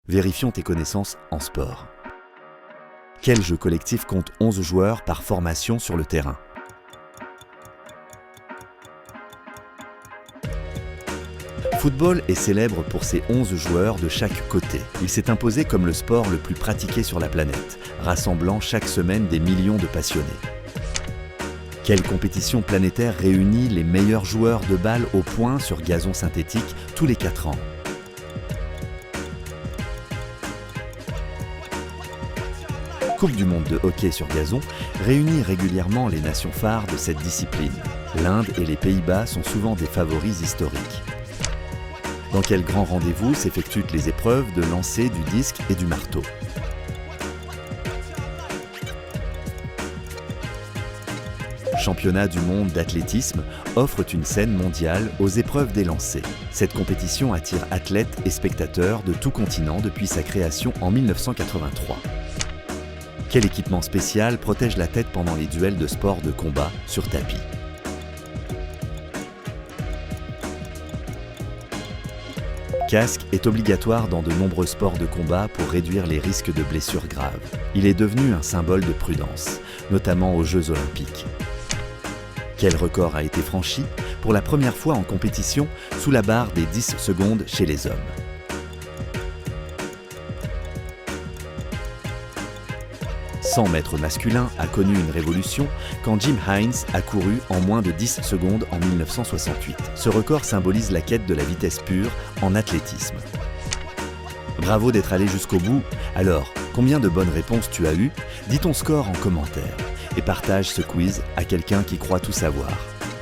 Vérifions tes connaissances en sport. Quel jeu collectif compte 11 joueurs par formation sur le terrain? Football est célèbre pour ses 11 joueurs de chaque côté. Il s'est imposé comme le sport le plus pratiqué sur la planète, rassemblant chaque semaine des millions de passionnés. Quelle compétition planétaire réunit les meilleurs joueurs de balle au point sur gazon synthétique tous les 4 ans? Coupe du monde de hockey sur gazon réunit régulièrement les nations phares de cette discipline. L'Inde et les Pays-Bas sont souvent des favoris historiques. Dans quel grand rendez-vous s'effectuent les épreuves de lancer du disque et du marteau? Championnat du monde d'athlétisme offre une scène mondiale aux épreuves des lancers. Cette compétition attire athlètes et spectateurs de tout continent depuis sa création en 1983. Quel équipement spécial protège la tête pendant les duels de sport de combat sur tapis? Casque est obligatoire dans de nombreux sports de combat pour réduire les risques de blessures graves. Il est devenu un symbole de prudence, notamment aux Jeux Olympiques. Quel record a été franchi pour la première fois en compétition sous la barre des 10 secondes chez les hommes? « 100 mètres masculin a connu une révolution quand Jim Hines a couru en moins de 10 secondes en 1968. Ce record symbolise la quête de la vitesse pure en athlétisme. Bravo d'être allé jusqu'au bout. Alors, combien de bonnes réponses tu as eues? Dis ton score en commentaire et partage ce quiz à quelqu'un qui croit tout savoir.